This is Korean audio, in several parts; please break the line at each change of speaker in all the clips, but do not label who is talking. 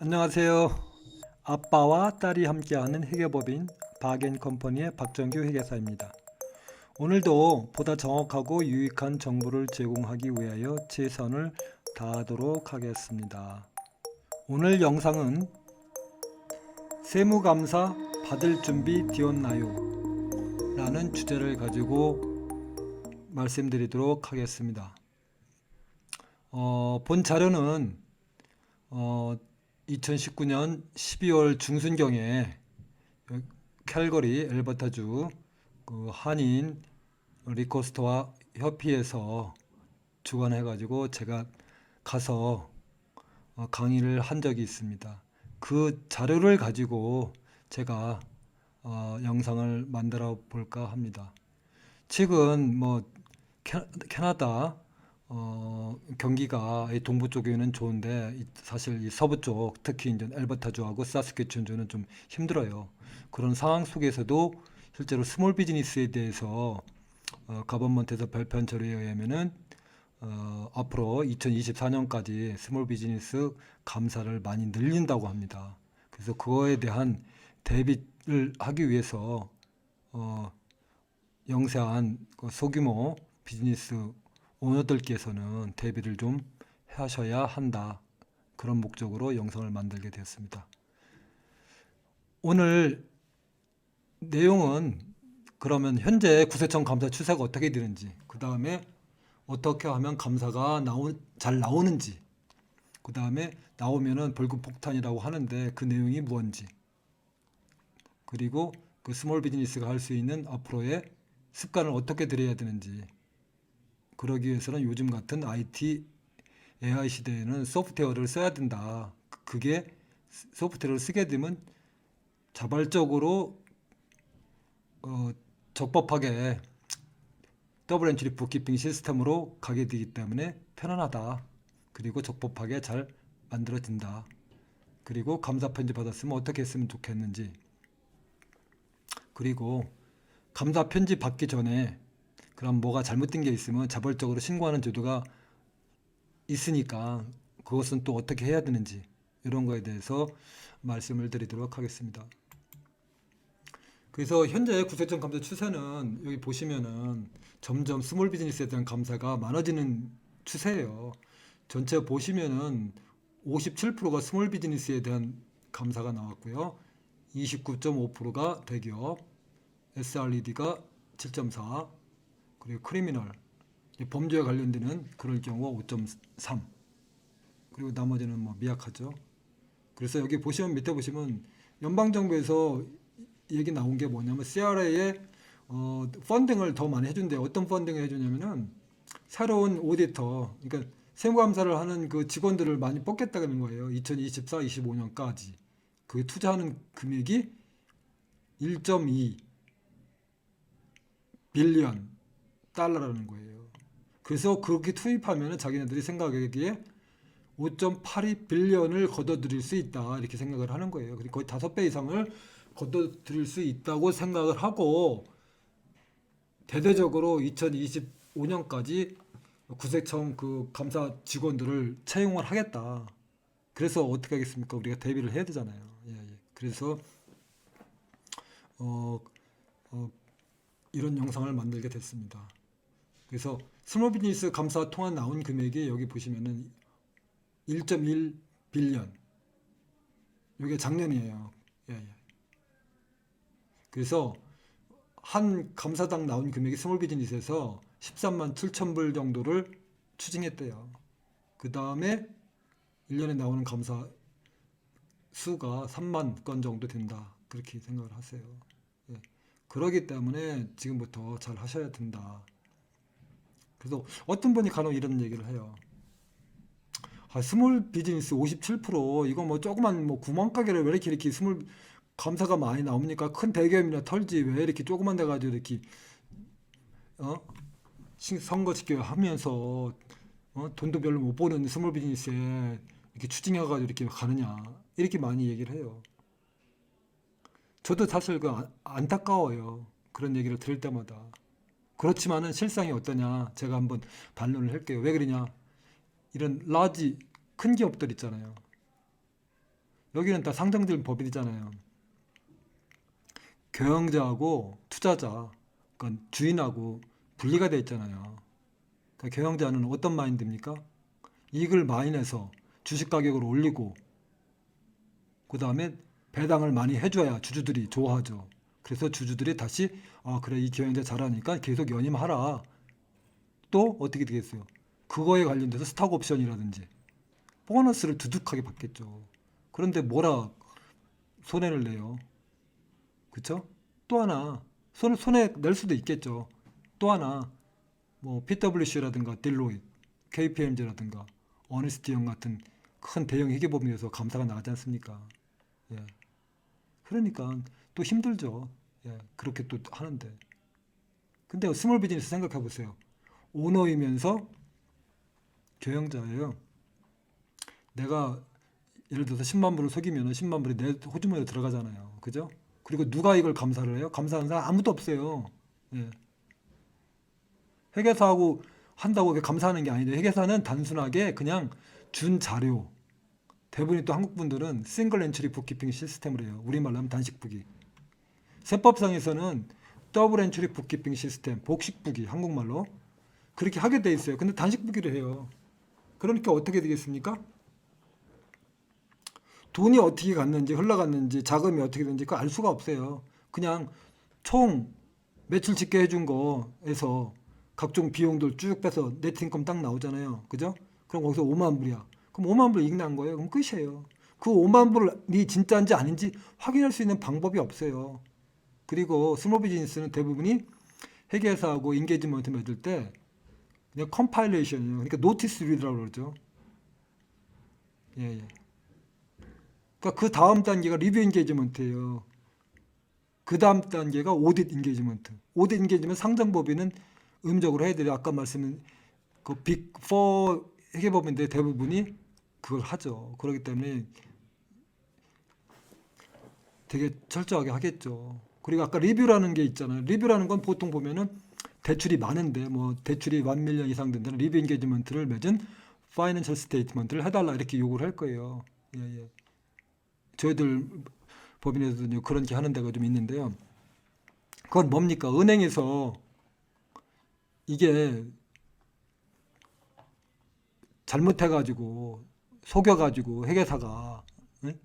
안녕하세요. 아빠와 딸이 함께하는 회계법인 박앤컴퍼니의 박정규 회계사입니다. 오늘도 보다 정확하고 유익한 정보를 제공하기 위하여 최선을 다하도록 하겠습니다. 오늘 영상은 세무감사 받을 준비 되었나요? 라는 주제를 가지고 말씀드리도록 하겠습니다. 본 자료는 2019년 12월 중순경에 캘거리 엘버타주 그 한인 리코스터와 협의회에서 주관해가지고 제가 가서 강의를 한 적이 있습니다. 그 자료를 가지고 제가 영상을 만들어 볼까 합니다. 최근 캐나다 경기가 이 동부 쪽에는 좋은데 사실 이 서부 쪽 특히 이제 엘버타주하고 사스캐춘주는 좀 힘들어요. 그런 상황 속에서도 실제로 스몰 비즈니스에 대해서 가버먼트에서 발표한 자료에 의하면은 앞으로 2024년까지 스몰 비즈니스 감사를 많이 늘린다고 합니다. 그래서 그거에 대한 대비를 하기 위해서 영세한 소규모 비즈니스 오너들께서는 대비를 좀 하셔야 한다. 그런 목적으로 영상을 만들게 되었습니다. 오늘 내용은 그러면 현재 구세청 감사 추세가 어떻게 되는지, 그 다음에 어떻게 하면 감사가 잘 나오는지, 그 다음에 나오면은 벌금 폭탄이라고 하는데 그 내용이 무엇인지, 그리고 그 스몰 비즈니스가 할 수 있는 앞으로의 습관을 어떻게 들여야 되는지, 그러기 위해서는 요즘 같은 IT, AI 시대에는 소프트웨어를 써야 된다. 그게 소프트웨어를 쓰게 되면 자발적으로 적법하게 더블 엔트리 북키핑 시스템으로 가게 되기 때문에 편안하다. 그리고 적법하게 잘 만들어진다. 그리고 감사 편지 받았으면 어떻게 했으면 좋겠는지. 그리고 감사 편지 받기 전에 그럼 뭐가 잘못된 게 있으면 자발적으로 신고하는 제도가 있으니까 그것은 또 어떻게 해야 되는지 이런 거에 대해서 말씀을 드리도록 하겠습니다. 그래서 현재 구세청 감사 추세는 여기 보시면은 점점 스몰 비즈니스에 대한 감사가 많아지는 추세예요. 전체 보시면은 57%가 스몰 비즈니스에 대한 감사가 나왔고요. 29.5%가 대기업, SRED가 7.4, 그리고 크리미널, 범죄에 관련되는 그럴 경우 5.3, 그리고 나머지는 뭐 미약하죠. 그래서 여기 보시면 밑에 보시면 연방정부에서 얘기 나온 게 뭐냐면 CRA에 펀딩을 더 많이 해준대요. 어떤 펀딩을 해주냐면은 새로운 오디터, 그러니까 세무감사를 하는 그 직원들을 많이 뽑겠다는 거예요. 2024, 25년까지 그 투자하는 금액이 1.2 빌리언 달러라는 거예요. 그래서 그렇게 투입하면은 자기네들이 생각하기에 5.82 빌리언을 걷어들일 수 있다 이렇게 생각을 하는 거예요. 그리고 거의 5배 이상을 걷어들일 수 있다고 생각을 하고 대대적으로 2025년까지 구세청 그 감사 직원들을 채용을 하겠다. 그래서 어떻게 하겠습니까? 우리가 대비를 해야 되잖아요. 예, 예. 그래서 어, 어, 이런 영상을 만들게 됐습니다. 그래서 스몰 비즈니스 감사 통한 나온 금액이 여기 보시면은 1.1 빌리언. 이게 작년이에요. 예, 예. 그래서 한 감사당 나온 금액이 스몰 비즈니스에서 13만 7천 불 정도를 추징했대요. 그 다음에 1년에 나오는 감사 수가 3만 건 정도 된다. 그렇게 생각을 하세요. 예. 그러기 때문에 지금부터 잘 하셔야 된다. 그래서 어떤 분이 간혹 이런 얘기를 해요. 스몰 비즈니스 57% 이거 뭐 조그만 뭐 구멍 가게를 왜 이렇게 스몰 감사가 많이 나옵니까? 큰 대기업이나 털지 왜 이렇게 조그만 데 가지고 이렇게 어? 선거지표 하면서 돈도 별로 못 버는 스몰 비즈니스에 이렇게 추징해가지고 이렇게 가느냐 이렇게 많이 얘기를 해요. 저도 사실 안타까워요. 그런 얘기를 들을 때마다. 그렇지만은 실상이 어떠냐 제가 한번 반론을 할게요. 왜 그러냐? 이런 라지 큰 기업들 있잖아요. 여기는 다 상장된 법인이잖아요. 경영자하고 투자자, 그러니까 주인하고 분리가 돼 있잖아요. 그러니까 경영자는 어떤 마인드입니까? 이익을 많이 내서 주식 가격을 올리고 그 다음에 배당을 많이 해줘야 주주들이 좋아하죠. 그래서 주주들이 다시 그래 이 경영자 잘하니까 계속 연임하라. 또 어떻게 되겠어요? 그거에 관련돼서 스탁 옵션이라든지 보너스를 두둑하게 받겠죠. 그런데 뭐라 손해를 내요? 그쵸? 또 하나 손해 낼 수도 있겠죠. 또 하나 뭐 PwC라든가 딜로이트, KPMG라든가 어니스트 영 같은 큰 대형 회계법인에서 감사가 나가지 않습니까? 예. 그러니까 또 힘들죠. 예. 그렇게 또 하는데. 근데 스몰 비즈니스 생각해 보세요. 오너이면서 경영자예요. 내가 예를 들어서 10만 불을 속이면 10만 불이 내 호주머니에 들어가잖아요. 그죠? 그리고 누가 이걸 감사를 해요? 감사하는 사람 아무도 없어요. 예. 회계사하고 한다고 감사하는 게 아닌데 회계사는 단순하게 그냥 준 자료. 대부분이 또 한국 분들은 싱글 엔트리 북키핑 시스템을 해요. 우리말로 하면 단식북이. 세법상에서는 더블 엔트리 북키핑 시스템, 복식북이 한국말로 그렇게 하게 돼 있어요. 근데 단식북이를 해요. 그러니까 어떻게 되겠습니까? 돈이 어떻게 갔는지 흘러갔는지 자금이 어떻게 됐는지 그거 알 수가 없어요. 그냥 총 매출 집계해 준 거에서 각종 비용들 쭉 빼서 네트 인컴 딱 나오잖아요. 그죠? 그럼 거기서 5만 불이야. 그럼 5만 불 이익 난 거예요. 그럼 끝이에요. 그 5만 불이 진짜인지 아닌지 확인할 수 있는 방법이 없어요. 그리고 스몰 비즈니스는 대부분이 회계사하고 인게이지먼트 맺을 때 그냥 컴파일레이션이에요. 그러니까 노티스 리드라고 그러죠. 예, 예. 그러니까 그 다음 단계가 리뷰 인게이지먼트예요. 그 다음 단계가 오딧 인게이지먼트. 오딧 인게이지먼트 상장법인은 의무적으로 해야 돼요. 아까 말씀은 그 빅4 회계법인들 대부분이 그걸 하죠. 그렇기 때문에 되게 철저하게 하겠죠. 그리고 아까 리뷰라는 게 있잖아요. 리뷰라는 건 보통 보면은 대출이 많은데 뭐 대출이 1밀리언 이상 된다는 리뷰 인게이지먼트를 맺은 파이낸셜 스테이트먼트를 해달라 이렇게 요구를 할 거예요. 예, 예. 저희들 법인에서도 그런 게 하는 데가 좀 있는데요. 그건 뭡니까? 은행에서 이게 잘못해가지고 속여가지고 회계사가 응?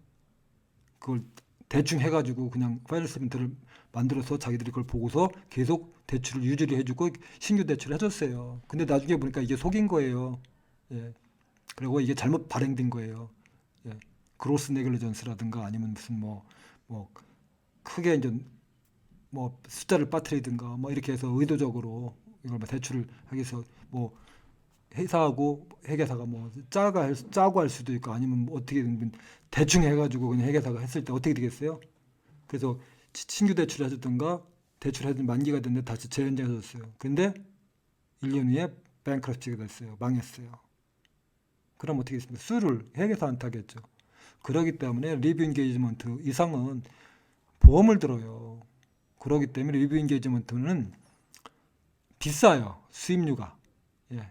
그걸 대충 해가지고 그냥 파이낸셜 스테이트먼트를 만들어서 자기들이 그걸 보고서 계속 대출을 유지를 해주고 신규 대출을 해줬어요. 근데 나중에 보니까 이게 속인 거예요. 예. 그리고 이게 잘못 발행된 거예요. 예. 그로스 네글리전스라든가 아니면 무슨 뭐 크게 이제 뭐 숫자를 빠뜨리든가 뭐 이렇게 해서 의도적으로 이걸 뭐 대출을 하기 위해서 뭐 회사하고 회계사가 뭐 짜고 할 수도 있고 아니면 뭐 어떻게든 대충 해가지고 그냥 회계사가 했을 때 어떻게 되겠어요? 그래서 신규 대출을 해줬던가 대출해준 만기가 됐는데 다시 재연장해줬어요. 근데 1년 후에 뱅크럽시가 됐어요. 망했어요. 그럼 어떻게 됐습니까? 수를 회계사한테 하겠죠. 그러기 때문에 리뷰 인게이지먼트 이상은 보험을 들어요. 그러기 때문에 리뷰 인게이지먼트는 비싸요. 수임료가. 예.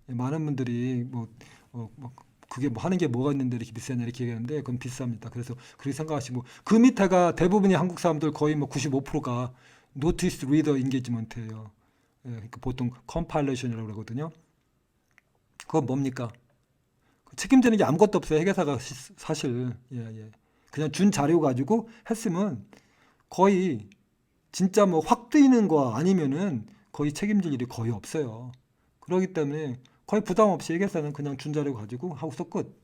많은 분들이 뭐 그게 뭐 하는 게 뭐가 있는데 이렇게 비싸냐 이렇게 얘기하는데 그건 비쌉니다. 그래서 그렇게 생각하시고 그 밑에가 대부분의 한국 사람들 거의 뭐 95%가 노티스 리더 인게이지먼트예요. 예, 그러니까 보통 컴파일레이션이라고 그러거든요. 그건 뭡니까? 책임지는 게 아무것도 없어요. 회계사가 사실 예, 예. 그냥 준 자료 가지고 했으면 거의 진짜 뭐 확 뜨이는 거 아니면은 거의 책임질 일이 거의 없어요. 그렇기 때문에 거의 부담 없이 회계사는 그냥 준 자료 가지고 하고서 끝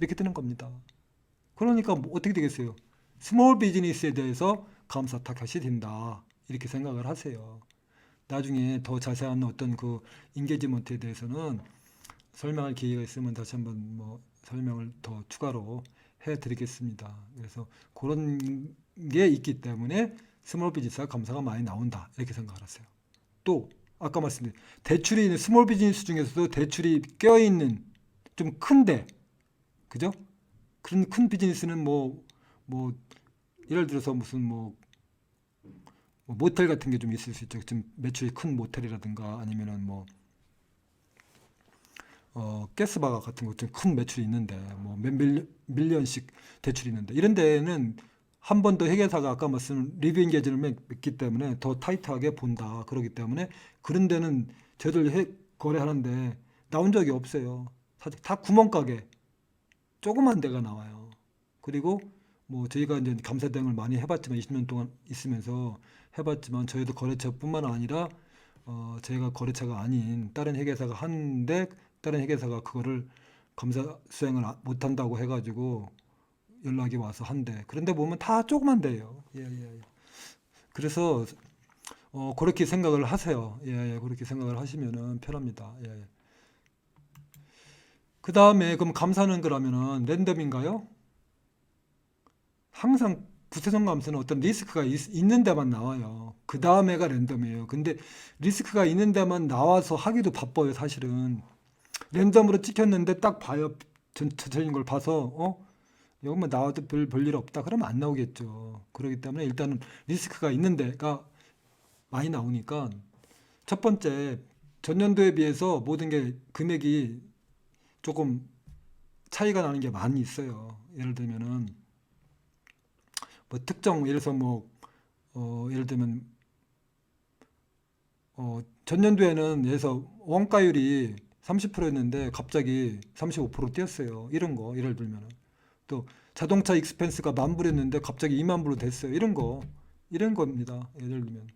이렇게 되는 겁니다. 그러니까 뭐 어떻게 되겠어요? 스몰 비즈니스에 대해서 감사 타겟이 된다 이렇게 생각을 하세요. 나중에 더 자세한 어떤 그 인게이지먼트에 대해서는 설명할 기회가 있으면 다시 한번 뭐 설명을 더 추가로 해드리겠습니다. 그래서 그런 게 있기 때문에 스몰 비즈니스가 감사가 많이 나온다 이렇게 생각을 하세요. 또 아까 말씀드린 대출이 있는 스몰 비즈니스 중에서도 대출이 껴있는 좀 큰데 그죠? 그런 큰 비즈니스는 뭐 예를 들어서 무슨 뭐 모텔 같은 게 좀 있을 수 있죠. 좀 매출이 큰 모텔이라든가 아니면은 뭐 가스바가 같은 것 좀 큰 매출이 있는데 뭐 몇 밀리언씩 대출이 있는데 이런 데는 한 번 더 회계사가 아까 말씀 리뷰 인게이지를 맺기 때문에 더 타이트하게 본다. 그러기 때문에 그런 데는 저희들 거래하는데 나온 적이 없어요. 사실 다 구멍가게 조그만 데가 나와요. 그리고 뭐 저희가 이제 감사 대행을 많이 해봤지만 20년 동안 있으면서 해봤지만 저희도 거래처뿐만 아니라 저희가 거래처가 아닌 다른 회계사가 하는데 다른 회계사가 그거를 감사 수행을 못한다고 해가지고 연락이 와서 한대. 그런데 보면 다 조그만 데예요. 예, 예, 예. 그래서 그렇게 생각을 하세요. 예, 예, 그렇게 생각을 하시면은 편합니다. 예, 예. 그 다음에 그럼 감사는 그러면은 랜덤인가요? 항상 부채성 감사는 어떤 리스크가 있는 데만 나와요. 그 다음에가 랜덤이에요. 근데 리스크가 있는 데만 나와서 하기도 바빠요, 사실은. 랜덤으로 찍혔는데 딱 봐요. 전체적인 걸 봐서 이것만 나와도 별일 없다. 그러면 안 나오겠죠. 그렇기 때문에 일단은 리스크가 있는 데가 많이 나오니까 첫 번째 전년도에 비해서 모든 게 금액이 조금 차이가 나는 게 많이 있어요. 예를 들면은 뭐 특정 예를 들어서 뭐 예를 들면 전년도에는 예를 들어서 원가율이 30%였는데 갑자기 35% 뛰었어요. 이런 거 예를 들면은 또 자동차 익스펜스가 10,000불이었는데 갑자기 20,000불로 됐어요. 이런 겁니다. 예를 들면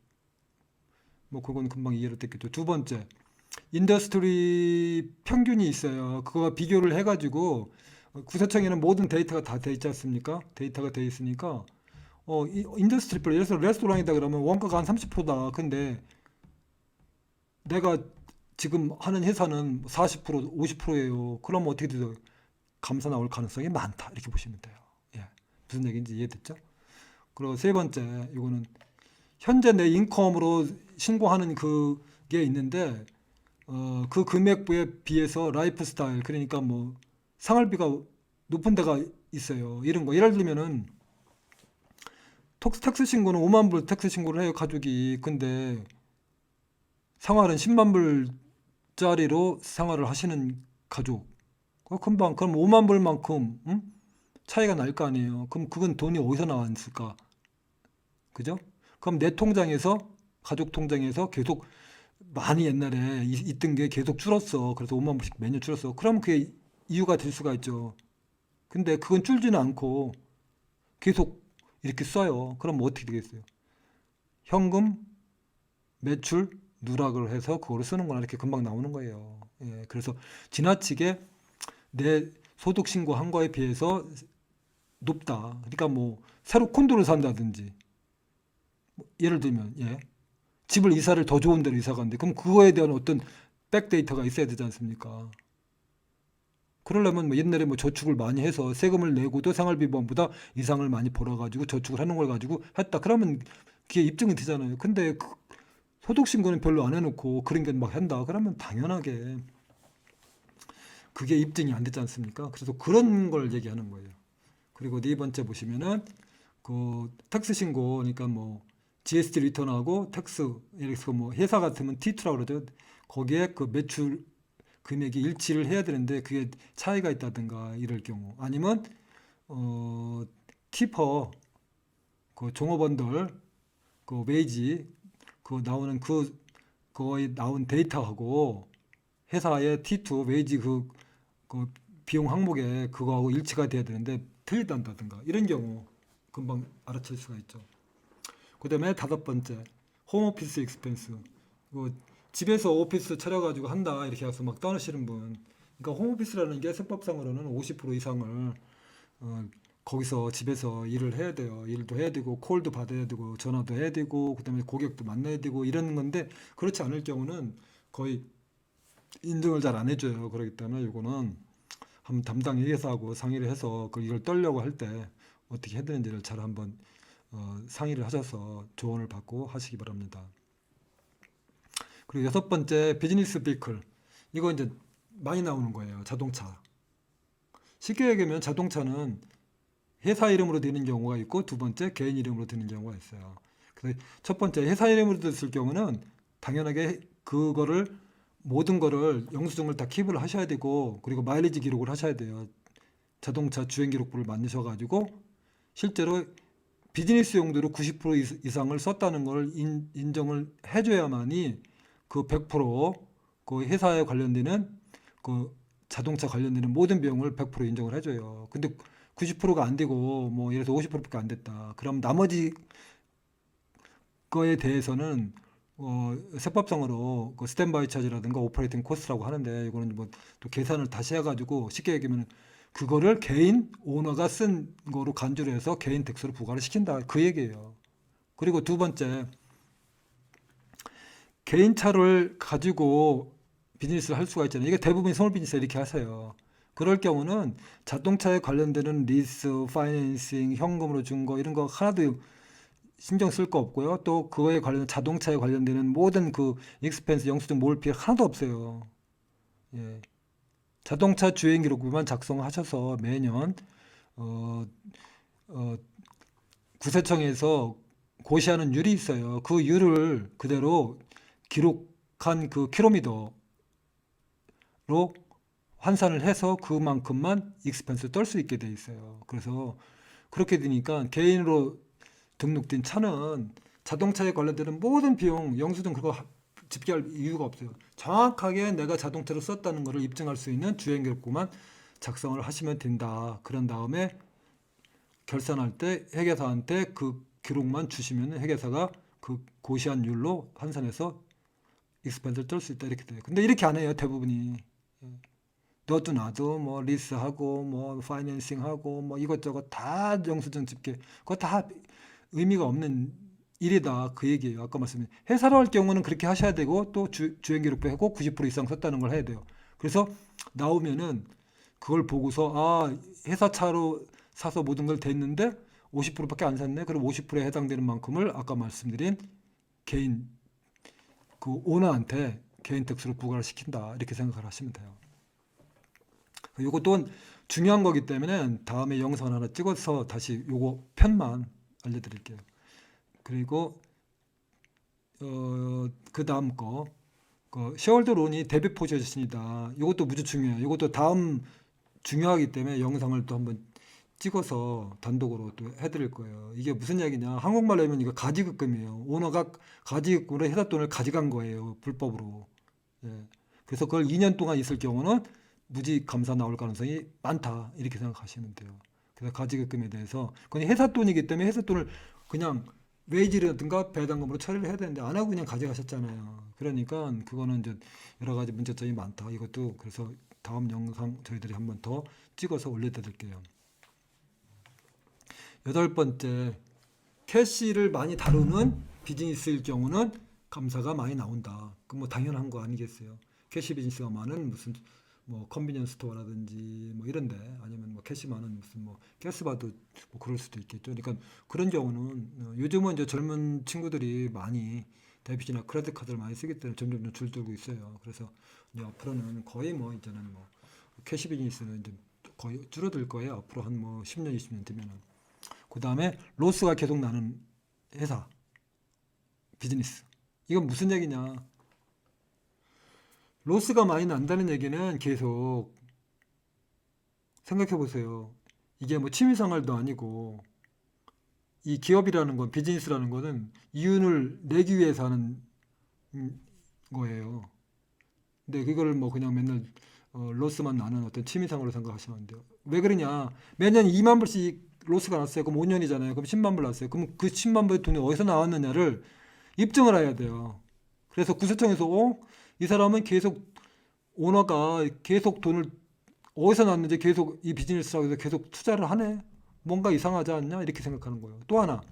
뭐 그건 금방 이해를 됐겠죠. 두 번째 인더스트리 평균이 있어요. 그거와 비교를 해가지고 구세청에는 모든 데이터가 다 돼 있지 않습니까? 데이터가 돼 있으니까 인더스트리별 예를 들어서 레스토랑이다 그러면 원가가 한 30%다. 근데 내가 지금 하는 회사는 40% 50%예요. 그럼 어떻게 돼요? 감사 나올 가능성이 많다. 이렇게 보시면 돼요. 예. 무슨 얘기인지 이해됐죠? 그리고 세 번째 이거는 현재 내 인컴으로 신고하는 그게 있는데 그 금액부에 비해서 라이프 스타일 그러니까 뭐 생활비가 높은 데가 있어요. 이런 거 예를 들면은 텍스 신고는 5만 불 텍스 신고를 해요 가족이. 근데 생활은 10만 불짜리로 생활을 하시는 가족. 금방 그럼 5만 불만큼 차이가 날 거 아니에요. 그럼 그건 돈이 어디서 나왔을까? 그죠? 그럼 내 통장에서 가족 통장에서 계속 많이 옛날에 있던 게 계속 줄었어. 그래서 5만 불씩 매년 줄었어. 그럼 그게 이유가 될 수가 있죠. 근데 그건 줄지는 않고 계속 이렇게 써요. 그럼 뭐 어떻게 되겠어요? 현금, 매출, 누락을 해서 그거를 쓰는 거나 이렇게 금방 나오는 거예요. 예, 그래서 지나치게 내 소득 신고한 거에 비해서 높다. 그러니까 뭐 새로 콘도를 산다든지 예를 들면 집을 이사를 더 좋은 데로 이사 간대. 그럼 그거에 대한 어떤 백데이터가 있어야 되지 않습니까? 그러려면 뭐 옛날에 뭐 저축을 많이 해서 세금을 내고도 생활비보험보다 이상을 많이 벌어가지고 저축을 하는 걸 가지고 했다. 그러면 그게 입증이 되잖아요. 근데 소득 신고는 별로 안 해놓고 그런 게 막 한다. 그러면 당연하게 그게 입증이 안 됐지 않습니까? 그래서 그런 걸 얘기하는 거예요. 그리고 네 번째 보시면은 그 텍스 신고, 그러니까 뭐 GST 리턴하고 텍스, 예를 들어서 뭐 회사 같으면 T2라고 그러죠. 거기에 그 매출 금액이 일치를 해야 되는데 그게 차이가 있다든가 이럴 경우 아니면 어 티퍼 그 종업원들 그 웨이지 그 나오는 거의 나온 데이터하고 회사의 T2 웨이지 그 비용 항목에 그거하고 일치가 돼야 되는데 틀리단다든가 이런 경우 금방 알아챌 수가 있죠. 그다음에 다섯 번째 홈오피스 익스펜스. 집에서 오피스 차려가지고 한다 이렇게 해서 막 떠나시는 분. 그러니까 홈오피스라는 게 세법상으로는 50% 이상을 어, 거기서 집에서 일을 해야 돼요. 일도 해야 되고 콜도 받아야 되고 전화도 해야 되고 그다음에 고객도 만나야 되고 이런 건데 그렇지 않을 경우는 거의 인증을 잘 안 해줘요. 그렇기 때문에 이거는 한번 담당 회계사하고 상의를 해서 이걸 떨려고 할 때 어떻게 해야 되는지를 잘 한번 상의를 하셔서 조언을 받고 하시기 바랍니다. 그리고 여섯 번째 비즈니스 비클. 이거 이제 많이 나오는 거예요. 자동차. 쉽게 얘기하면 자동차는 회사 이름으로 되는 경우가 있고 두 번째 개인 이름으로 되는 경우가 있어요. 그래서 첫 번째 회사 이름으로 됐을 경우는 당연하게 그거를 모든 거를 영수증을 다 킵을 하셔야 되고, 그리고 마일리지 기록을 하셔야 돼요. 자동차 주행 기록부를 만드셔가지고 실제로 비즈니스 용도로 90% 이상을 썼다는 걸 인정을 해줘야만이 그 100%그 회사에 관련되는 그 자동차 관련되는 모든 비용을 100% 인정을 해줘요. 근데 90%가 안 되고 뭐 예를 들어서 50%밖에 안 됐다. 그럼 나머지 거에 대해서는 세법상으로 그 스탠바이 차지라든가 오퍼레이팅 코스트라고 하는데, 이거는 뭐 또 계산을 다시 해가지고 쉽게 얘기하면 그거를 개인 오너가 쓴 거로 간주를 해서 개인 텍스로 부과를 시킨다, 그 얘기예요. 그리고 두 번째, 개인 차를 가지고 비즈니스를 할 수가 있잖아요. 이게 대부분 스몰 비즈니스 이렇게 하세요. 그럴 경우는 자동차에 관련되는 리스, 파이낸싱, 현금으로 준 거 이런 거 하나도 신경 쓸 거 없고요. 또 그거에 관련 자동차에 관련되는 모든 그 익스펜스, 영수증 몰필 하나도 없어요. 예. 자동차 주행 기록부만 작성하셔서 매년 어, 어, 구세청에서 고시하는 율이 있어요. 그 율을 그대로 기록한 그 킬로미터로 환산을 해서 그만큼만 익스펜스 떨 수 있게 돼 있어요. 그래서 그렇게 되니까 개인으로 등록된 차는 자동차에 관련되는 모든 비용, 영수증 그거 집계할 이유가 없어요. 정확하게 내가 자동차를 썼다는 것을 입증할 수 있는 주행기록부만 작성을 하시면 된다. 그런 다음에 결산할 때 회계사한테 그 기록만 주시면 회계사가 그 고시한 율로 환산해서 익스펜스를 뜰 수 있다, 이렇게 돼요. 근데 이렇게 안 해요, 대부분이. 너도 나도 뭐 리스하고 뭐 파이낸싱하고 뭐 이것저것 다 영수증 집계, 그거 다 의미가 없는 일이다, 그 얘기예요. 아까 말씀드린 회사로 할 경우는 그렇게 하셔야 되고, 또 주행 기록부 하고 90% 이상 썼다는 걸 해야 돼요. 그래서 나오면은 그걸 보고서 아, 회사 차로 사서 모든 걸 댔는데 50%밖에 안 샀네. 그럼 50%에 해당되는 만큼을 아까 말씀드린 개인 그 오너한테 개인 텍스로 부과를 시킨다, 이렇게 생각을 하시면 돼요. 요거 또한 중요한 거기 때문에 다음에 영상 하나 찍어서 다시 요거 편만 알려드릴게요. 그리고 그 다음 거, 그 쉐어홀더 론이 대비 포지션이다. 이것도 무지 중요해요. 이것도 다음 중요하기 때문에 영상을 또 한번 찍어서 단독으로 또 해드릴 거예요. 이게 무슨 이야기냐? 한국말로 하면 이거 가지급금이에요. 오너가 가지급금으로 회사 돈을 가져간 거예요, 불법으로. 예. 그래서 그걸 2년 동안 있을 경우는 무지 감사 나올 가능성이 많다, 이렇게 생각하시면 돼요. 그래서 가지급금에 대해서 그건 회사 돈이기 때문에 회사 돈을 그냥 웨이지라든가 배당금으로 처리를 해야 되는데 안 하고 그냥 가져가셨잖아요. 그러니까 그거는 이제 여러 가지 문제점이 많다. 이것도 그래서 다음 영상 저희들이 한번 더 찍어서 올려드릴게요. 여덟 번째, 캐시를 많이 다루는 비즈니스일 경우는 감사가 많이 나온다. 그 뭐 당연한 거 아니겠어요? 캐시 비즈니스가 많은 무슨 뭐 컨비니언스 스토어라든지 뭐 이런데, 아니면 뭐 캐시 많은 무슨 뭐 가스바도 뭐 그럴 수도 있겠죠. 그러니까 그런 경우는 요즘은 이제 젊은 친구들이 많이 데비트나 크레딧 카드를 많이 쓰기 때문에 점점 줄들고 있어요. 그래서 이제 앞으로는 거의 뭐 이제는 뭐 캐시 비즈니스는 이제 거의 줄어들 거예요. 앞으로 한 뭐 10년, 20년 되면은. 그 다음에 로스가 계속 나는 회사, 비즈니스. 이건 무슨 얘기냐? 로스가 많이 난다는 얘기는 계속 생각해 보세요. 이게 뭐 취미생활도 아니고, 이 기업이라는 건, 비즈니스라는 거는 이윤을 내기 위해서 하는 거예요. 근데 그거를 뭐 그냥 맨날 로스만 나는 어떤 취미생활로 생각하시면 안 돼요. 왜 그러냐? 매년 2만 불씩 로스가 났어요. 그럼 5년이잖아요. 그럼 10만 불 났어요. 그럼 그 10만 불의 돈이 어디서 나왔느냐를 입증을 해야 돼요. 그래서 구세청에서 이 사람은 계속 오너가 계속 돈을 어디서 났는지 계속 이 비즈니스라고 해서 계속 투자를 하네. 뭔가 이상하지 않냐? 이렇게 생각하는 거예요. 또 하나,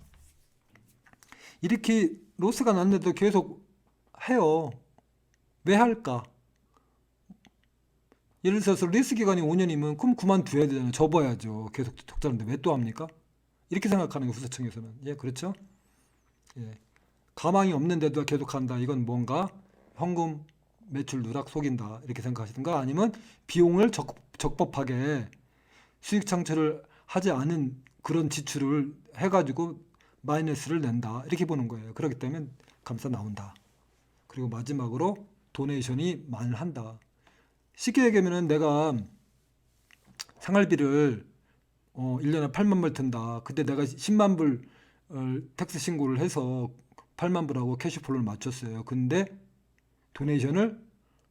이렇게 로스가 났는데도 계속 해요. 왜 할까? 예를 들어서 리스 기간이 5년이면 그럼 그만둬야 되잖아요. 접어야죠. 계속 적자는데 왜 또 합니까? 이렇게 생각하는 거, 구세청에서는. 예, 그렇죠? 예. 가망이 없는데도 계속 한다. 이건 뭔가 현금 매출 누락 속인다, 이렇게 생각하시든가, 아니면 비용을 적법하게 수익 창출을 하지 않은 그런 지출을 해가지고 마이너스를 낸다, 이렇게 보는 거예요. 그렇기 때문에 감사 나온다. 그리고 마지막으로 도네이션이 많한다. 쉽게 얘기하면 내가 생활비를 1년에 8만 불 든다. 그때 내가 10만 불 텍스 신고를 해서 8만 불하고 캐시플로를 맞췄어요. 근데 도네이션을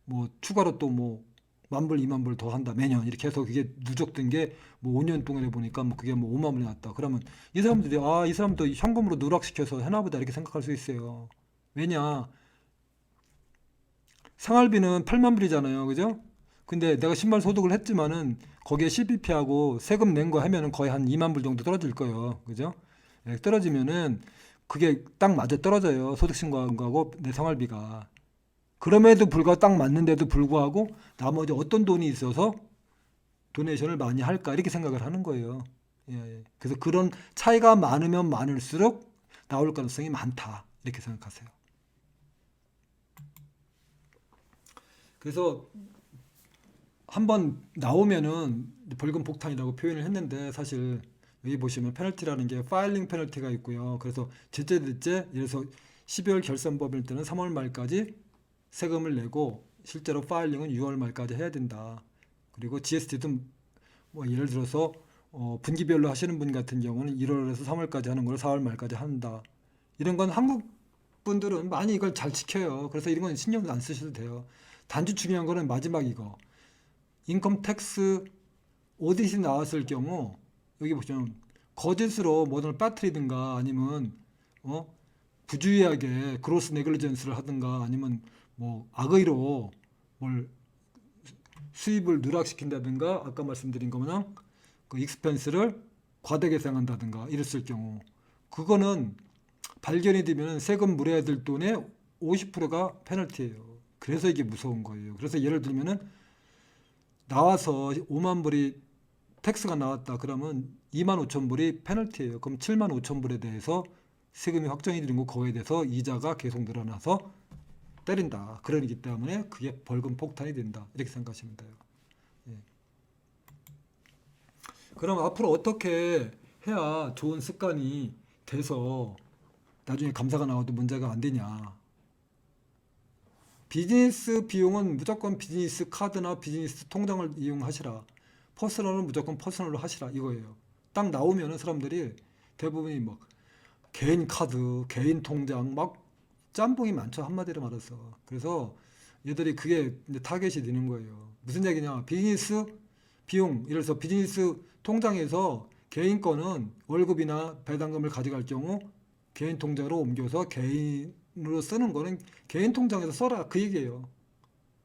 뭐 추가로 또 뭐 만 불, 2만 불 더 한다. 매년 이렇게 해서 그게 누적된 게 뭐 5년 동안에 보니까 뭐 그게 뭐 5만 불이 났다. 그러면 이 사람들이 이 사람도 현금으로 누락시켜서 해나보다 이렇게 생각할 수 있어요. 왜냐? 생활비는 8만 불이잖아요. 그죠? 근데 내가 신발 소득을 했지만은 거기에 CPP하고 세금 낸 거 하면은 거의 한 2만 불 정도 떨어질 거예요. 그죠? 예, 떨어지면은 그게 딱 맞아 떨어져요. 소득 신고한 거하고 내 생활비가. 그럼에도 불구하고 딱 맞는데도 불구하고 나머지 어떤 돈이 있어서 도네이션을 많이 할까 이렇게 생각을 하는 거예요. 예, 예. 그래서 그런 차이가 많으면 많을수록 나올 가능성이 많다 이렇게 생각하세요. 그래서 한번 나오면은 벌금 폭탄이라고 표현을 했는데 사실 여기 보시면 페널티라는 게 파일링 페널티가 있고요. 그래서 제때 그래서 12월 결산법일 때는 3월 말까지 세금을 내고 실제로 파일링은 6월 말까지 해야 된다. 그리고 GST도 뭐 예를 들어서 분기별로 하시는 분 같은 경우는 1월에서 3월까지 하는 걸 4월 말까지 한다. 이런 건 한국 분들은 많이 이걸 잘 지켜요. 그래서 이런 건 신경 안 쓰셔도 돼요. 단지 중요한 거는 마지막 이거. 인컴 텍스 오디시 나왔을 경우 여기 보시면 거짓으로 뭐를 빠뜨리든가 아니면 어? 부주의하게 그로스 네글리전스를 하든가 아니면 뭐 악의로 뭘 수입을 누락시킨다든가 아까 말씀드린 거랑 그 익스펜스를 과대 계상한다든가 이랬을 경우 그거는 발견이 되면 세금 물어야 될 돈의 50%가 페널티예요. 그래서 이게 무서운 거예요. 그래서 예를 들면은 나와서 5만 불이 텍스가 나왔다 그러면 2만 5천 불이 페널티예요. 그럼 7만 5천 불에 대해서 세금이 확정이 되는 거 거기에 대해서 이자가 계속 늘어나서 때린다. 그러기 때문에 그게 벌금 폭탄이 된다. 이렇게 생각하시면 돼요. 예. 그럼 앞으로 어떻게 해야 좋은 습관이 돼서 나중에 감사가 나와도 문제가 안 되냐. 비즈니스 비용은 무조건 비즈니스 카드나 비즈니스 통장을 이용하시라. 퍼스널은 무조건 퍼스널로 하시라 이거예요. 딱 나오면은 사람들이 대부분이 막 개인 카드, 개인 통장 막 짬뽕이 많죠. 한마디로 말해서. 그래서 얘들이 그게 이제 타겟이 되는 거예요. 무슨 얘기냐? 비즈니스 비용, 예를 들어서 비즈니스 통장에서 개인 거는 월급이나 배당금을 가져갈 경우 개인 통장으로 옮겨서 개인으로 쓰는 거는 개인 통장에서 써라 그 얘기예요.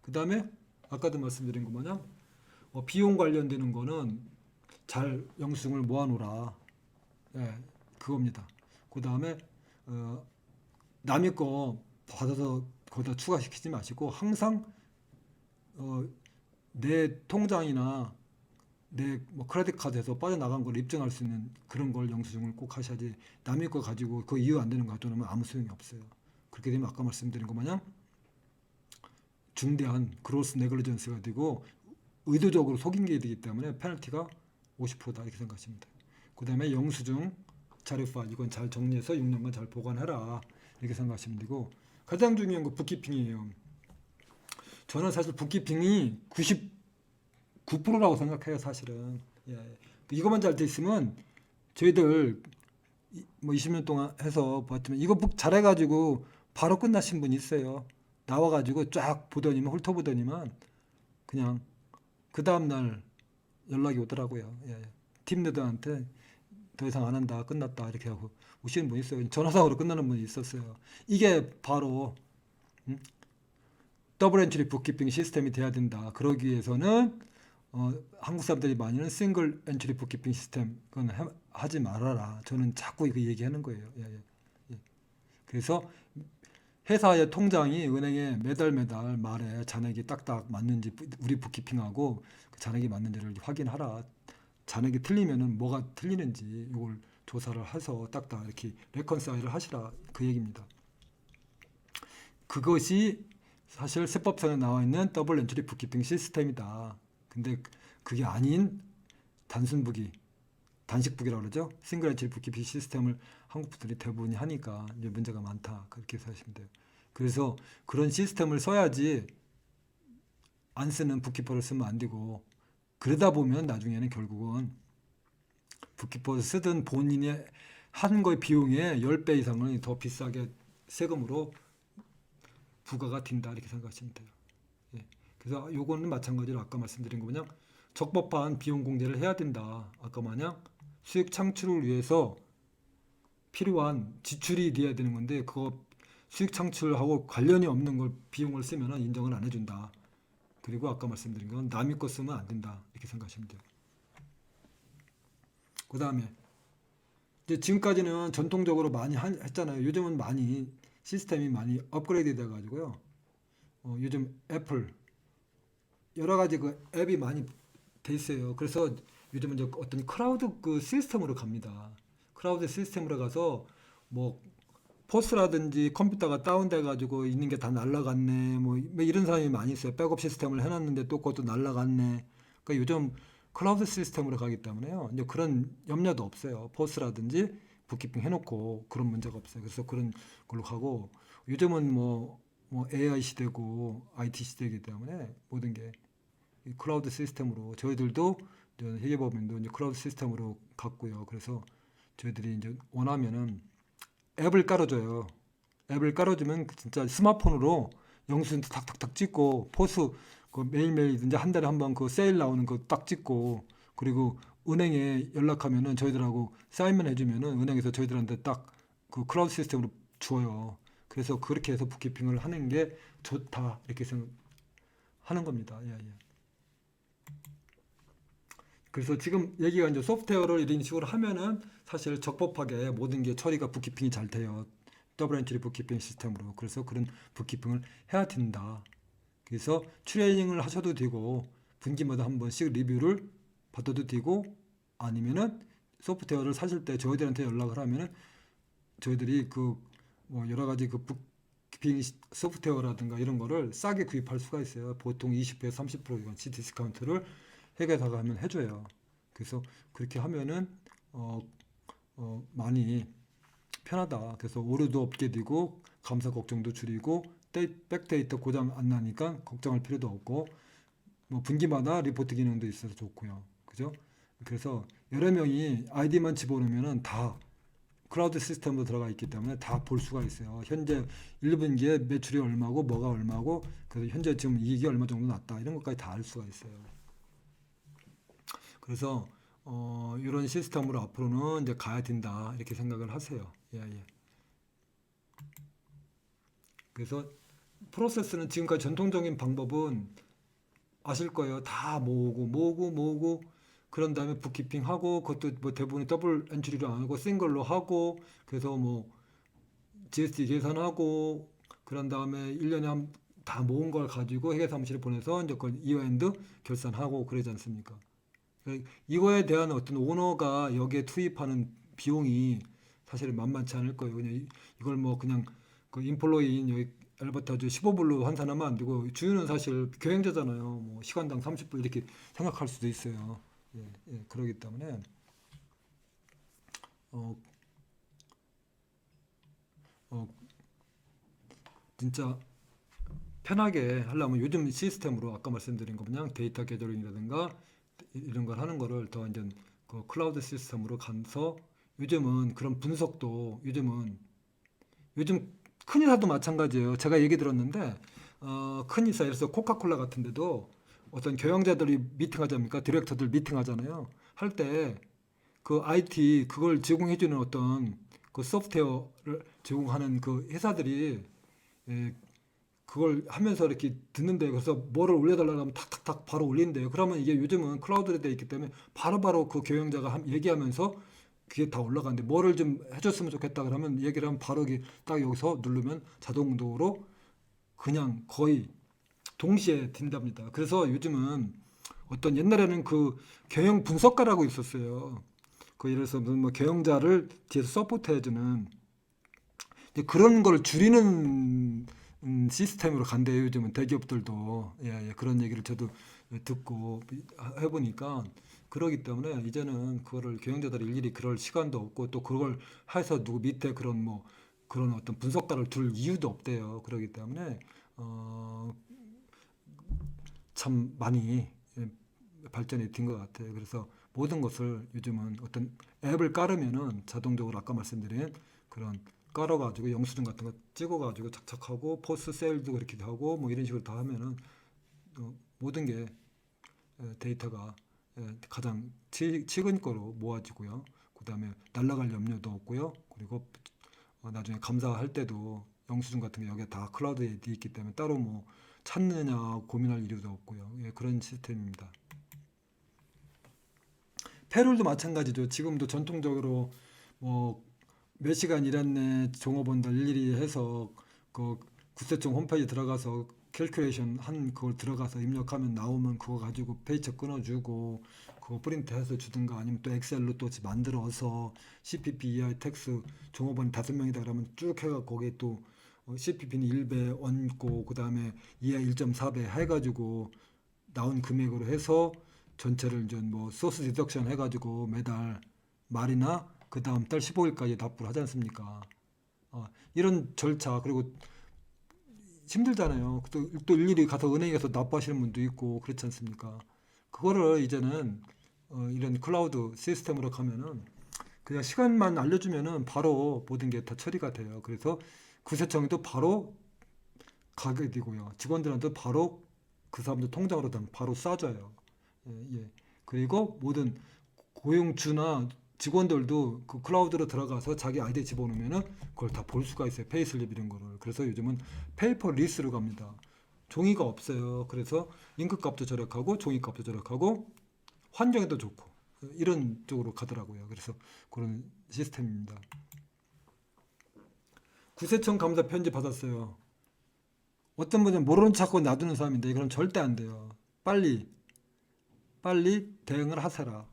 그 다음에 아까도 말씀드린 거 뭐냐? 비용 관련되는 거는 잘 영수증을 모아놓으라. 예, 그겁니다. 그 다음에 남의 거 받아서 거기다 추가시키지 마시고 항상 내 통장이나 내 뭐 크레딧 카드에서 빠져나간 걸 입증할 수 있는 그런 걸 영수증을 꼭 하셔야지 남의 거 가지고 그 이유 안 되는 거 가져오면 아무 소용이 없어요. 그렇게 되면 아까 말씀드린 것 마냥 중대한 그로스 네글리전스가 되고 의도적으로 속인 게 되기 때문에 페널티가 50%다 이렇게 생각하시면 돼요. 그 다음에 영수증 자료 파일 이건 잘 정리해서 6년간 잘 보관해라 이렇게 생각하시면 되고 가장 중요한 거 북키핑이에요. 저는 사실 북키핑이 99%라고 생각해요 사실은. 예. 이것만 잘 돼 있으면 저희들 뭐 20년 동안 해서 봤지만 이거 북 잘해가지고 바로 끝나신 분이 있어요. 나와가지고 쫙 보더니만 훑어보더니만 그냥 그 다음날 연락이 오더라고요. 예. 팀 리더한테 더 이상 안 한다 끝났다 이렇게 하고 오시는 분이 있어요. 전화상으로 끝나는 분이 있었어요. 이게 바로 더블 엔트리 북키핑 시스템이 돼야 된다. 그러기 위해서는 한국 사람들이 많이 하는 싱글 엔트리 북키핑 시스템 그건 하지 말아라. 저는 자꾸 이거 얘기하는 거예요. 예, 예, 예. 그래서 회사의 통장이 은행에 매달 말에 잔액이 딱딱 맞는지 우리 북키핑하고 그 잔액이 맞는지를 확인하라. 잔액이 틀리면은 뭐가 틀리는지 이걸 조사를 해서 딱딱 이렇게 레컨사일을 하시라 그 얘기입니다. 그것이 사실 세법상에 나와 있는 더블 엔트리 북키핑 시스템이다. 근데 그게 아닌 단순북이, 단식북이라고 그러죠. 싱글 엔트리 북키핑 시스템을 한국 분들이 대부분이 하니까 이제 문제가 많다. 그렇게 생각하시면 돼요. 그래서 그런 시스템을 써야지 안 쓰는 북키퍼를 쓰면 안 되고, 그러다 보면 나중에는 결국은 북키퍼를 쓰든 본인이 한 거의 비용의 10배 이상은 더 비싸게 세금으로 부과가 된다 이렇게 생각하시면 돼요. 예. 그래서 요거는 마찬가지로 아까 말씀드린 거 그냥 적법한 비용 공제를 해야 된다. 아까 마냥 수익 창출을 위해서 필요한 지출이 돼야 되는 건데 그거 수익 창출하고 관련이 없는 걸 비용을 쓰면 인정을 안 해준다. 그리고 아까 말씀드린 건 남의 거 쓰면 안 된다. 이렇게 생각하시면 돼요. 그 다음에 이제 지금까지는 전통적으로 많이 했잖아요. 요즘은 많이 시스템이 많이 업그레이드 돼가지고요. 요즘 애플 여러 가지 그 앱이 많이 돼 있어요. 그래서 요즘은 이제 어떤 클라우드 그 시스템으로 갑니다. 클라우드 시스템으로 가서 뭐 포스라든지 컴퓨터가 다운돼 가지고 있는 게 다 날라갔네. 뭐 이런 사람이 많이 있어요. 백업 시스템을 해놨는데 또 그것도 날라갔네. 그러니까 요즘 클라우드 시스템으로 가기 때문에요. 이제 그런 염려도 없어요. 포스라든지 북키핑 해놓고 그런 문제가 없어요. 그래서 그런 걸로 가고 요즘은 뭐 AI 시대고 IT 시대이기 때문에 모든 게 이 클라우드 시스템으로 저희들도 회계법인도 이제 클라우드 시스템으로 갔고요. 그래서 저희들이 이제 원하면은 앱을 깔아줘요. 앱을 깔아주면 진짜 스마트폰으로 영수증 탁탁탁 찍고 포스 그 매일매일 이제 한 달에 한 번 그 세일 나오는 거 딱 찍고 그리고 은행에 연락하면은 저희들하고 사인만 해주면은 은행에서 저희들한테 딱 그 클라우드 시스템으로 줘요. 그래서 그렇게 해서 북키핑을 하는 게 좋다 이렇게 생각하는 겁니다. 예, 예. 그래서 지금 얘기가 이제 소프트웨어를 이런 식으로 하면은 사실 적법하게 모든 게 처리가 북키핑이 잘 돼요. 더블 엔트리 북키핑 시스템으로. 그래서 그런 북키핑을 해야 된다. 그래서 트레이닝을 하셔도 되고 분기마다 한 번씩 리뷰를 받아도 되고 아니면은 소프트웨어를 사실 때 저희들한테 연락을 하면은 저희들이 그 뭐 여러 가지 그 북키핑 소프트웨어라든가 이런 거를 싸게 구입할 수가 있어요. 보통 20%에서 30%치 디스카운트를 회계사가 하면 해줘요. 그래서 그렇게 하면은 어, 많이 편하다. 그래서 오류도 없게 되고 감사 걱정도 줄이고 백데이터 고장 안 나니까 걱정할 필요도 없고 뭐 분기마다 리포트 기능도 있어서 좋고요. 그죠? 그래서 여러 명이 아이디만 집어넣으면은 다 클라우드 시스템으로 들어가 있기 때문에 다 볼 수가 있어요. 현재 1분기에 매출이 얼마고 뭐가 얼마고 그래서 현재 지금 이익이 얼마 정도 났다 이런 것까지 다 알 수가 있어요. 그래서 이런 시스템으로 앞으로는 이제 가야 된다 이렇게 생각을 하세요. 예, 예. 그래서 프로세스는 지금까지 전통적인 방법은 아실 거예요. 다 모으고 그런 다음에 북키핑 하고 그것도 뭐 대부분 더블 엔트리로 안 하고 싱글로 하고 그래서 뭐 GST 계산하고 그런 다음에 1년에 다 모은 걸 가지고 회계사무실에 보내서 이제 그 이어엔드 결산하고 그러지 않습니까? 이거에 대한 어떤 오너가 여기에 투입하는 비용이 사실은 만만치 않을 거예요. 그냥 이걸 뭐 그냥 그 인플로이인 여기 엘버타주 15불로 환산하면 안 되고 주유는 사실 경영자잖아요. 뭐 시간당 30불 이렇게 생각할 수도 있어요. 예, 예, 그러기 때문에 어, 어, 진짜 편하게 하려면 요즘 시스템으로 아까 말씀드린 거 그냥 데이터 게더링이라든가 이런 걸 하는 거를 더 이제 그 클라우드 시스템으로 가서 요즘은 그런 분석도 요즘 큰 회사도 마찬가지예요. 제가 얘기 들었는데 큰 회사 예를 들어서 코카콜라 같은 데도 어떤 경영자들이 미팅하자니까 디렉터들 미팅하잖아요. 할 때 그 IT 그걸 제공해주는 어떤 그 소프트웨어를 제공하는 그 회사들이 예, 그걸 하면서 이렇게 듣는데 그래서 뭐를 올려달라고 하면 탁탁탁 바로 올린대요. 그러면 이게 요즘은 클라우드로 되어 있기 때문에 바로바로 그 경영자가 얘기하면서 그게 다 올라가는데 뭐를 좀 해줬으면 좋겠다 그러면 얘기를 하면 바로 딱 여기서 누르면 자동으로 그냥 거의 동시에 된답니다. 그래서 요즘은 어떤 옛날에는 그 경영 분석가라고 있었어요. 그 예를 들어서 뭐 경영자를 뒤에서 서포트해주는 그런 걸 줄이는 시스템으로 간대요. 요즘은 대기업들도 예, 예, 그런 얘기를 저도 듣고 해보니까 그러기 때문에 이제는 그거를 경영자들이 일일이 그럴 시간도 없고 또 그걸 해서 누구 밑에 그런 뭐 그런 어떤 분석가를 둘 이유도 없대요. 그렇기 때문에 어, 참 많이 발전이 된 것 같아요. 그래서 모든 것을 요즘은 어떤 앱을 깔으면은 자동적으로 아까 말씀드린 그런 깔아가지고 영수증 같은 거 찍어가지고 착착하고 포스트 세일도 그렇게 하고 뭐 이런 식으로 다 하면은 모든 게 데이터가 가장 최근 거로 모아지고요. 그 다음에 날아갈 염려도 없고요. 그리고 나중에 감사할 때도 영수증 같은 게 여기에 다 클라우드에 돼 있기 때문에 따로 뭐 찾느냐 고민할 이유도 없고요. 예, 그런 시스템입니다. 페롤도 마찬가지죠. 지금도 전통적으로 뭐 몇 시간 일했네 종업원들 일일이 해서 그 구세청 홈페이지 들어가서 캘큘레이션 한 그걸 들어가서 입력하면 나오면 그거 가지고 페이처 끊어주고 그거 프린트해서 주든가 아니면 또 엑셀로 또 만들어서 CPP, EI, 텍스 종업원이 5명이다 그러면 쭉 해가 거기에 또 CPP는 1배 얹고 그 다음에 EI 1.4배 해가지고 나온 금액으로 해서 전체를 이제 뭐 소스 디덕션 해가지고 매달 말이나 그 다음 달 15일까지 납부를 하지 않습니까? 이런 절차 그리고 힘들잖아요. 또 일일이 가서 은행에서 납부하시는 분도 있고 그렇지 않습니까? 그거를 이제는 이런 클라우드 시스템으로 가면은 그냥 시간만 알려주면은 바로 모든 게 다 처리가 돼요. 그래서 구세청에도 바로 가게 되고요. 직원들한테 바로 그 사람들 통장으로 바로 쏴줘요. 예, 예. 그리고 모든 고용주나 직원들도 그 클라우드로 들어가서 자기 아이디 집어넣으면은 그걸 다 볼 수가 있어요. 페이슬립 이런 거를. 그래서 요즘은 페이퍼리스로 갑니다. 종이가 없어요. 그래서 잉크값도 절약하고 종이값도 절약하고 환경에도 좋고 이런 쪽으로 가더라고요. 그래서 그런 시스템입니다. 구세청 감사 편지 받았어요. 어떤 분은 모르는 척하고 놔두는 사람인데 그럼 절대 안 돼요. 빨리 빨리 대응을 하세라.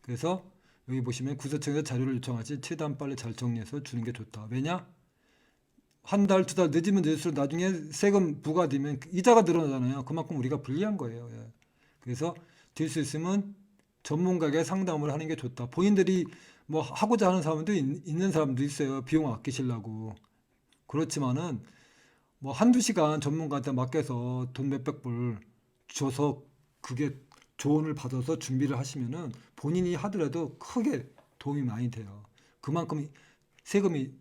그래서 여기 보시면 구세청에서 자료를 요청하지 최대한 빨리 잘 정리해서 주는 게 좋다. 왜냐? 한 달, 두 달 늦으면 늦을수록 나중에 세금 부과되면 이자가 늘어나잖아요. 그만큼 우리가 불리한 거예요. 예. 그래서 될 수 있으면 전문가에게 상담을 하는 게 좋다. 본인들이 뭐 하고자 하는 사람도 있는 사람도 있어요. 비용 아끼시려고. 그렇지만은 뭐 한두 시간 전문가한테 맡겨서 돈 몇백 불 줘서 그게 조언을 받아서 준비를 하시면은 본인이 하더라도 크게 도움이 많이 돼요. 그만큼 세금이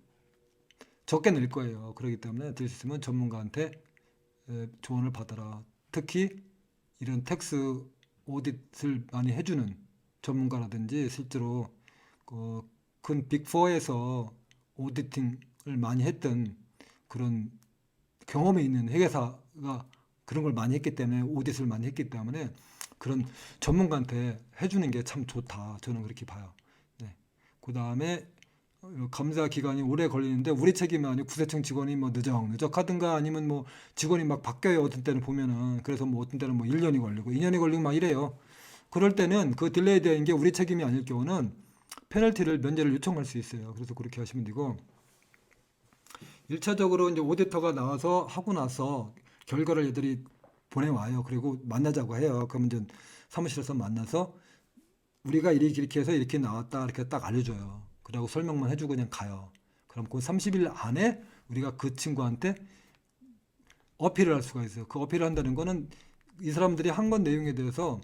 적게 낼 거예요. 그렇기 때문에 될 수 있으면 전문가한테 조언을 받아라. 특히 이런 텍스 오디트를 많이 해주는 전문가라든지 실제로 큰 빅4에서 오디팅을 많이 했던 그런 경험이 있는 회계사가 그런 걸 많이 했기 때문에 오디트를 많이 했기 때문에 그런 전문가한테 해주는 게 참 좋다. 저는 그렇게 봐요. 네. 그 다음에 감사 기간이 오래 걸리는데 우리 책임이 아니고 구세청 직원이 뭐 느적하든가 아니면 뭐 직원이 막 바뀌어요. 어떤 때는 보면은 그래서 뭐 어떤 때는 뭐 1년이 걸리고 2년이 걸리고 막 이래요. 그럴 때는 그 딜레이 된 게 우리 책임이 아닐 경우는 페널티를 면제를 요청할 수 있어요. 그래서 그렇게 하시면 되고 1차적으로 이제 오디터가 나와서 하고 나서 결과를 얘들이 보내와요. 그리고 만나자고 해요. 그러면 이제 사무실에서 만나서 우리가 이렇게 해서 이렇게 나왔다 이렇게 딱 알려줘요. 그리고 설명만 해주고 그냥 가요. 그럼 그 30일 안에 우리가 그 친구한테 어필을 할 수가 있어요. 그 어필을 한다는 거는 이 사람들이 한 건 내용에 대해서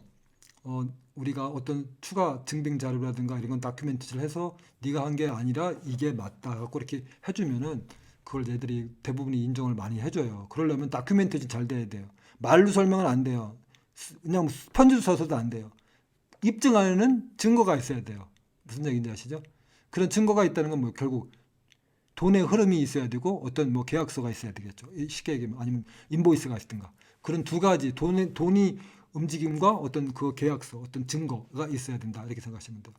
우리가 어떤 추가 증빙 자료라든가 이런 건 다큐멘터리를 해서 네가 한 게 아니라 이게 맞다 갖고 이렇게 해주면은 그걸 얘들이 대부분이 인정을 많이 해줘요. 그러려면 다큐멘터리 잘 돼야 돼요. 말로 설명은 안 돼요. 그냥 편지 써서도 안 돼요. 입증하는 증거가 있어야 돼요. 무슨 얘기인지 아시죠? 그런 증거가 있다는 건 뭐 결국 돈의 흐름이 있어야 되고 어떤 뭐 계약서가 있어야 되겠죠. 쉽게 얘기하면 아니면 인보이스가 있든가 그런 두 가지 돈이 움직임과 어떤 그 계약서, 어떤 증거가 있어야 된다 이렇게 생각하시면 돼요.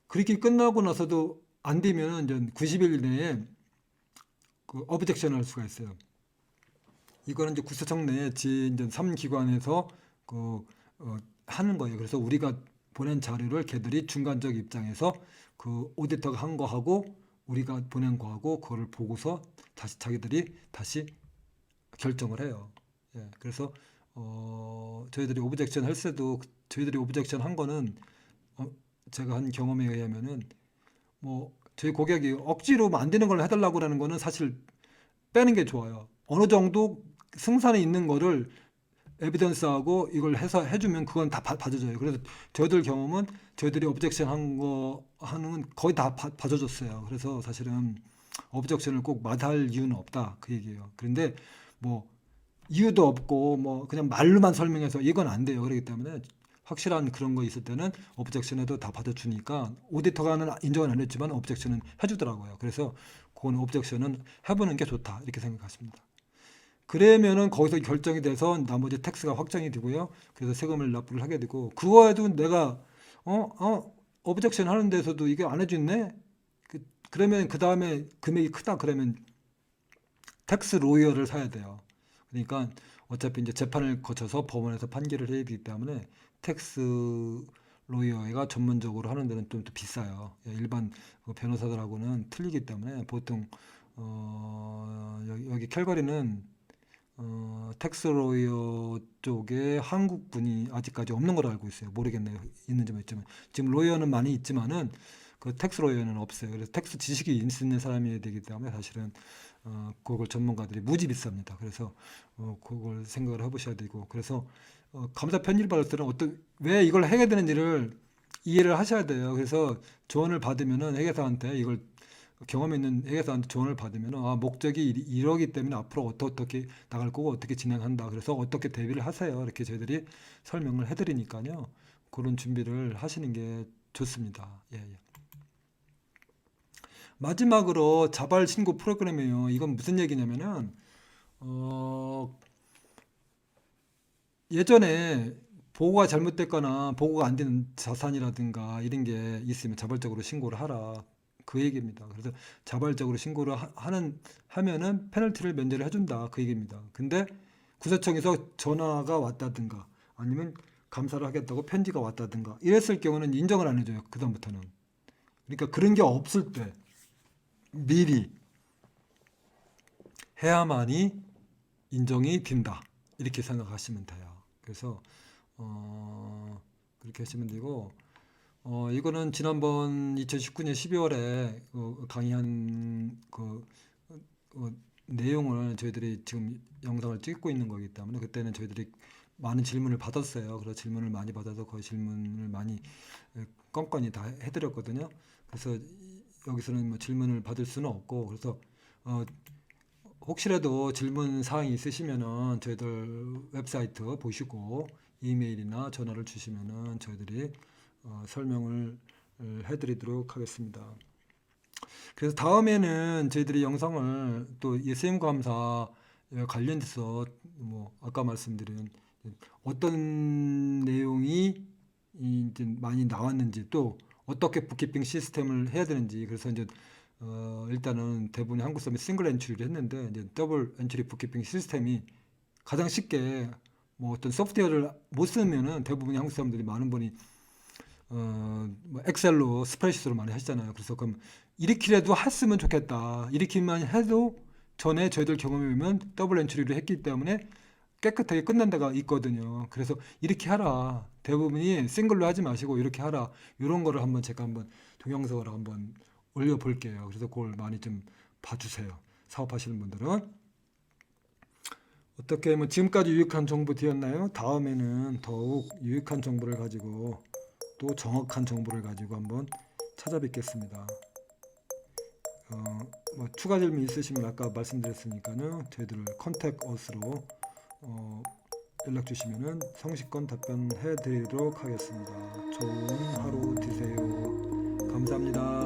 그렇게 끝나고 나서도 안 되면 이제 90일 내에 그 어브젝션을 할 수가 있어요. 이거는 이제 구세청 내에 이제 3기관에서 그 하는 거예요. 그래서 우리가 보낸 자료를 걔들이 중간적 입장에서 그 오디터가 한 거하고 우리가 보낸 거하고 그거를 보고서 다시 자기들이 다시 결정을 해요. 예, 그래서 저희들이 오브젝션 할 때도 저희들이 오브젝션 한 거는 제가 한 경험에 의하면은 뭐 저희 고객이 억지로 만드는 걸 해달라고 하는 거는 사실 빼는 게 좋아요. 어느 정도 승산이 있는 거를 에비던스하고 이걸 해서 해주면 그건 다 봐줘져요. 그래서 저희들 경험은 저희들이 오브젝션 한 거 하는 거의 다 봐줘줬어요. 그래서 사실은 오브젝션을 꼭 마다할 이유는 없다 그 얘기예요. 그런데 뭐 이유도 없고 뭐 그냥 말로만 설명해서 이건 안 돼요. 그렇기 때문에 확실한 그런 거 있을 때는 오브젝션에도 다 받아주니까 오디터가는 인정은 안 했지만 오브젝션은 해주더라고요. 그래서 그건 오브젝션은 해보는 게 좋다 이렇게 생각하십니다. 그러면은 거기서 결정이 돼서 나머지 텍스가 확정이 되고요. 그래서 세금을 납부를 하게 되고 그거에도 내가 오브젝션 하는 데서도 이게 안 해줬네. 그러면 그 다음에 금액이 크다 그러면 텍스 로이어를 사야 돼요. 그러니까 어차피 이제 재판을 거쳐서 법원에서 판결을 해야 되기 때문에 텍스 로이어가 전문적으로 하는 데는 좀 더 비싸요. 일반 변호사들하고는 틀리기 때문에 보통 여기 캘거리는 텍스 로이어 쪽에 한국 분이 아직까지 없는 걸로 알고 있어요. 모르겠네요. 있는지 모르겠지만 지금 로이어는 많이 있지만은 그 텍스 로이어는 없어요. 그래서 텍스 지식이 있는 사람이어야 되기 때문에 사실은 그걸 전문가들이 무지 비쌉니다. 그래서 그걸 생각을 해보셔야 되고 그래서 감사 편지를 받을 때는 왜 이걸 해야 되는지를 이해를 하셔야 돼요. 그래서 조언을 받으면은 회계사한테 이걸 경험 있는 회계사한테 조언을 받으면은 목적이 이러기 때문에 앞으로 어떻게 나갈 거고 어떻게 진행한다. 그래서 어떻게 대비를 하세요. 이렇게 저희들이 설명을 해드리니까요. 그런 준비를 하시는 게 좋습니다. 예, 예. 마지막으로 자발 신고 프로그램이에요. 이건 무슨 얘기냐면은 예전에 보고가 잘못됐거나 보고가 안 되는 자산이라든가 이런 게 있으면 자발적으로 신고를 하라. 그 얘기입니다. 그래서 자발적으로 신고를 하면은 페널티를 면제를 해준다. 그 얘기입니다. 근데 구세청에서 전화가 왔다든가 아니면 감사를 하겠다고 편지가 왔다든가 이랬을 경우는 인정을 안 해줘요. 그다음부터는. 그러니까 그런 게 없을 때 미리 해야만이 인정이 된다. 이렇게 생각하시면 돼요. 그래서 그렇게 하시면 되고 이거는 지난번 2019년 12월에 강의한 내용을 저희들이 지금 영상을 찍고 있는 거기 때문에 그때는 저희들이 많은 질문을 받았어요. 그래서 질문을 많이 받아서 그 질문을 많이 건건히 다 해드렸거든요. 그래서 여기서는 뭐 질문을 받을 수는 없고 그래서 혹시라도 질문 사항이 있으시면은 저희들 웹사이트 보시고 이메일이나 전화를 주시면은 저희들이 설명을 해드리도록 하겠습니다. 그래서 다음에는 저희들이 영상을 또 예수님 감사 관련해서 뭐 아까 말씀드린 어떤 내용이 이제 많이 나왔는지 또 어떻게 북키핑 시스템을 해야 되는지 그래서 이제 일단은 대부분이 한국 사람이 싱글 엔트리를 했는데 이제 더블 엔트리 북키핑 시스템이 가장 쉽게 뭐 어떤 소프트웨어를 못 쓰면은 대부분이 한국 사람들이 많은 분이 뭐 엑셀로 스프레드시트로 많이 하시잖아요. 그래서 그럼 이렇게라도 했으면 좋겠다. 이렇게만 해도 전에 저희들 경험해 보면 더블 엔트리를 했기 때문에 깨끗하게 끝난 데가 있거든요. 그래서 이렇게 하라. 대부분이 싱글로 하지 마시고 이렇게 하라. 이런 거를 한번 제가 한번 동영상으로 한번 올려 볼게요. 그래서 그걸 많이 좀 봐주세요. 사업하시는 분들은. 어떻게 뭐 지금까지 유익한 정보 되었나요? 다음에는 더욱 유익한 정보를 가지고 또 정확한 정보를 가지고 한번 찾아뵙겠습니다. 뭐 추가 질문 있으시면 아까 말씀드렸으니까요. 저희들 컨택 어스로 연락 주시면은 성실껏 답변해 드리도록 하겠습니다. 좋은 하루 되세요. 감사합니다.